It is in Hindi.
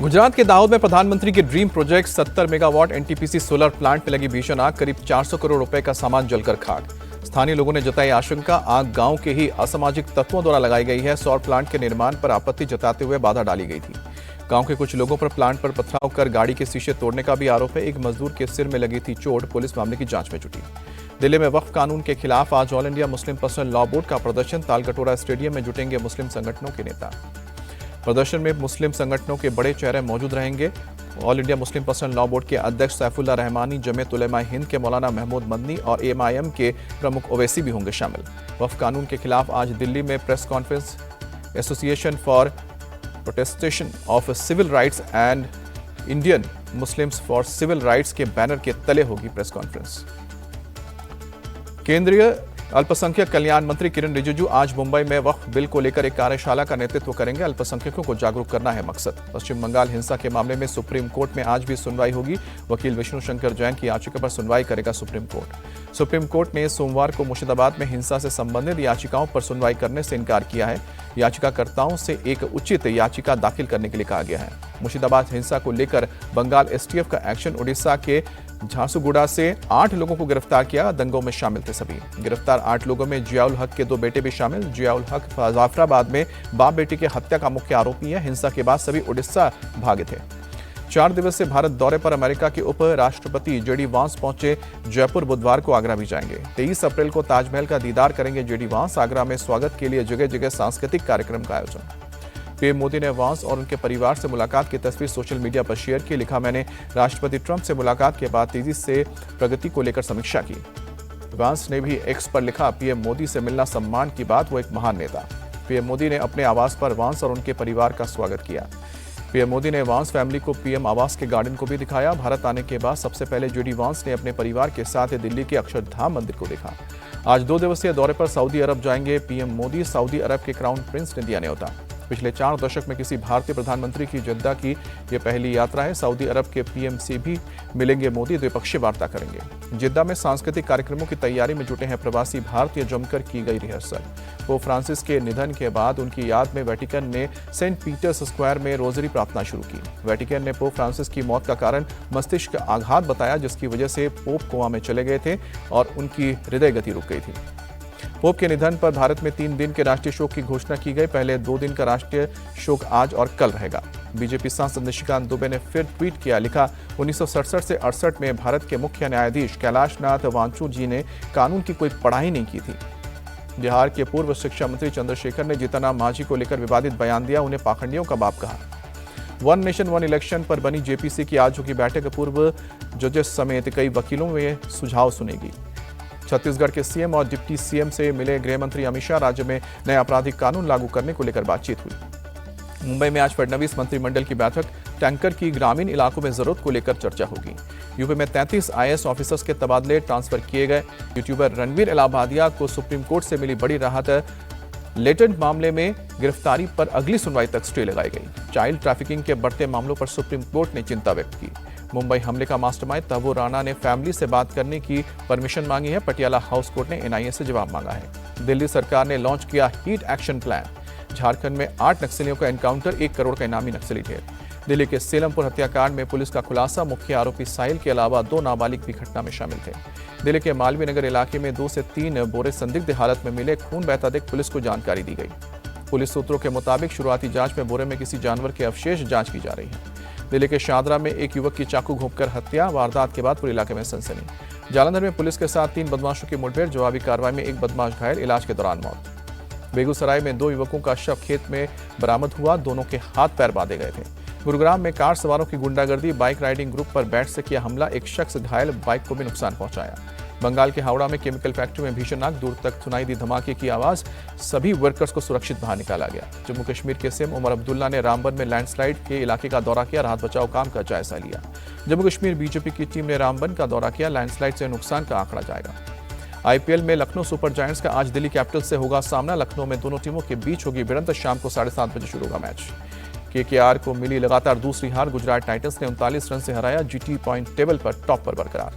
गुजरात के दाहोद में प्रधानमंत्री के dream project 70 megawatt NTPC solar plant में लगी भीषण आग, करीब 400 करोड़ रुपए का सामान जलकर खाक। स्थानीय लोगों ने जताई आशंका, आग गांव के ही असामाजिक तत्वों द्वारा लगाई गई है। सौर प्लांट के निर्माण पर आपत्ति जताते हुए बाधा डाली गई थी। गांव के कुछ लोगों पर प्लांट पर पथराव कर गाड़ी के शीशे तोड़ने का भी आरोप है। एक मजदूर के सिर में लगी थी चोट। पुलिस मामले की जांच में जुटी। दिल्ली में वक्फ कानून के खिलाफ आज all India Muslim personal law board का प्रदर्शन। तालकटोरा स्टेडियम में जुटेंगे मुस्लिम संगठनों के नेता। प्रदर्शन में मुस्लिम संगठनों के बड़े चेहरे मौजूद रहेंगे। All India Muslim personal law board के अध्यक्ष सैफुल्लाह रहमानी, जमीयत उलेमा हिंद के मौलाना महमूद मदनी और एएमआईएम के प्रमुख ओवैसी भी होंगे शामिल। वक्फ कानून के खिलाफ आज दिल्ली में press conference. Association for protestation of civil rights and Indian Muslims for civil rights के बैनर के तले होगी प्रेस कॉन्फ्रेंस। केंद्रीय अल्पसंख्यक कल्याण मंत्री किरण रिजिजू आज मुंबई में वक्फ बिल को लेकर एक कार्यशाला का नेतृत्व करेंगे। अल्पसंख्यकों को जागरूक करना है मकसद। पश्चिम बंगाल हिंसा के मामले में सुप्रीम कोर्ट में आज भी सुनवाई होगी। वकील विष्णु शंकर जैन की याचिका पर सुनवाई करेगा सुप्रीम कोर्ट। सुप्रीम कोर्ट ने सोमवार को मुर्शिदाबाद में हिंसा से संबंधित याचिकाओं पर सुनवाई करने से इनकार किया है। याचिकाकर्ताओं से एक उचित याचिका दाखिल करने के लिए कहा गया है। मुर्शिदाबाद हिंसा को लेकर बंगाल एसटीएफ का एक्शन। उड़ीसा के झारसुगुड़ा से 8 लोगों को गिरफ्तार किया। दंगों में शामिल थे सभी। गिरफ्तार 8 लोगों में जियाउल हक के 2 बेटे भी शामिल। जियाउल हक जाफराबाद में बाप बेटी की हत्या का मुख्य आरोपी है। हिंसा के बाद सभी उड़ीसा भागे थे। 4 दिवसीय भारत दौरे पर अमेरिका के उप राष्ट्रपति जेडी वांस पहुंचे जयपुर। बुधवार को आगरा भी जाएंगे। 23 अप्रैल को ताजमहल का दीदार करेंगे जेडी वांस। आगरा में स्वागत के लिए जगह जगह सांस्कृतिक कार्यक्रम का आयोजन। पीएम मोदी ने वांस और उनके परिवार से मुलाकात की तस्वीर सोशल मीडिया पर शेयर की। लिखा, मैंने राष्ट्रपति ट्रंप से मुलाकात के बाद तेजी से प्रगति को लेकर समीक्षा की। वांस ने भी एक्स पर लिखा, पीएम मोदी से मिलना सम्मान की बात, वो एक महान नेता। पीएम मोदी ने अपने आवास पर वांस और उनके परिवार का स्वागत किया। पीएम मोदी ने वांस फैमिली को पीएम आवास के गार्डन को भी दिखाया। भारत आने के बाद सबसे पहले जेडी वांस ने अपने परिवार के साथ दिल्ली के अक्षरधाम मंदिर को देखा। आज 2 दिवसीय दौरे पर सऊदी अरब जाएंगे पीएम मोदी। सऊदी अरब के क्राउन प्रिंस ने दिया न्योता। पिछले 4 दशक में किसी भारतीय प्रधानमंत्री की जद्दा की यह पहली यात्रा है। सऊदी अरब के पीएम से भी मिलेंगे मोदी। द्विपक्षीय वार्ता करेंगे। जिद्दा में सांस्कृतिक कार्यक्रमों की तैयारी में जुटे हैं प्रवासी भारतीय। जमकर की गई रिहर्सल। पोप फ्रांसिस के निधन के बाद उनकी याद में वेटिकन ने सेंट पीटर्स स्क्वायर में रोजरी प्रार्थना शुरू की। वेटिकन ने पोप फ्रांसिस की मौत का कारण मस्तिष्क आघात बताया, जिसकी वजह से पोप कोमा में चले गए थे और उनकी हृदय गति रुक गई थी। पोप के निधन पर भारत में 3 दिन के राष्ट्रीय शोक की घोषणा की गई। पहले 2 दिन का राष्ट्रीय शोक आज और कल रहेगा। बीजेपी सांसद निशिकांत दुबे ने फिर ट्वीट किया। लिखा, 1967 से 68 में भारत के मुख्य न्यायाधीश कैलाशनाथ वांचू जी ने कानून की कोई पढ़ाई नहीं की थी। बिहार के पूर्व शिक्षा मंत्री चंद्रशेखर ने जीतनराम मांझी को लेकर विवादित बयान दिया। उन्हें पाखंडियों का बाप कहा। वन नेशन वन इलेक्शन पर बनी जेपीसी की आज होगी बैठक। पूर्व जजेस समेत कई वकीलों में सुझाव सुनेगी। छत्तीसगढ़ के सीएम और डिप्टी सीएम से मिले गृह मंत्री अमित शाह। राज्य में नए आपराधिक कानून लागू करने को लेकर बातचीत हुई। मुंबई में आज फडणवीस मंत्रिमंडल की बैठक। टैंकर की ग्रामीण इलाकों में जरूरत को लेकर चर्चा होगी। यूपी में 33 आईएएस ऑफिसर्स के तबादले ट्रांसफर किए गए। यूट्यूबर रणवीर इलाहाबादिया को सुप्रीम कोर्ट से मिली बड़ी राहत। लेटेंट मामले में गिरफ्तारी पर अगली सुनवाई तक स्टे लगाई गई। चाइल्ड ट्रैफिकिंग के बढ़ते मामलों पर सुप्रीम कोर्ट ने चिंता व्यक्त की। मुंबई हमले का मास्टरमाइंड तबू राणा ने फैमिली से बात करने की परमिशन मांगी है। पटियाला हाउस कोर्ट ने एनआईए से जवाब मांगा है। दिल्ली सरकार ने लॉन्च किया हीट एक्शन प्लान। झारखंड में 8 नक्सलियों का एनकाउंटर। 1 करोड़ का इनामी नक्सली ढेर। दिल्ली के सेलमपुर हत्याकांड में पुलिस का खुलासा। मुख्य आरोपी साहिल के अलावा 2 नाबालिग भी घटना में शामिल थे। दिल्ली के मालवीय नगर इलाके में 2 से 3 बोरे संदिग्ध हालत में मिले। खून बहता देख पुलिस को जानकारी दी गई। पुलिस सूत्रों के मुताबिक शुरुआती जांच में बोरे में किसी जानवर के अवशेष जांच की जा रही है। दिल्ली के शादरा में एक युवक की चाकू घोंपकर हत्या। वारदात के बाद पूरे इलाके में सनसनी। जालंधर में पुलिस के साथ 3 बदमाशों की मुठभेड़। जवाबी कार्रवाई में एक बदमाश घायल। इलाज के दौरान मौत। बेगूसराय में 2 युवकों का शव खेत में बरामद हुआ। दोनों के हाथ पैर बांधे गए थे। गुरुग्राम में कार सवारों की गुंडागर्दी। बाइक राइडिंग ग्रुप पर बैट से किया हमला। एक शख्स घायल। बाइक को भी नुकसान पहुंचाया। बंगाल के हावड़ा में केमिकल फैक्ट्री में भीषण आग। दूर तक सुनाई दी धमाके की आवाज। सभी वर्कर्स को सुरक्षित बाहर निकाला गया। जम्मू कश्मीर के सीएम उमर अब्दुल्ला ने रामबन में लैंडस्लाइड के इलाके का दौरा किया। राहत बचाव काम का जायजा लिया। जम्मू कश्मीर बीजेपी की टीम ने रामबन का दौरा किया। लैंडस्लाइड से नुकसान का आंकड़ा जाएगा। आईपीएल में लखनऊ सुपर जायंट्स का आज दिल्ली कैपिटल्स से होगा सामना। लखनऊ में दोनों टीमों के बीच होगी भिड़ंत। शाम को 7:30 बजे शुरू होगा मैच। केकेआर को मिली लगातार दूसरी हार। गुजरात टाइटंस ने 39 रन से हराया। जीटी पॉइंट टेबल पर टॉप पर बरकरार।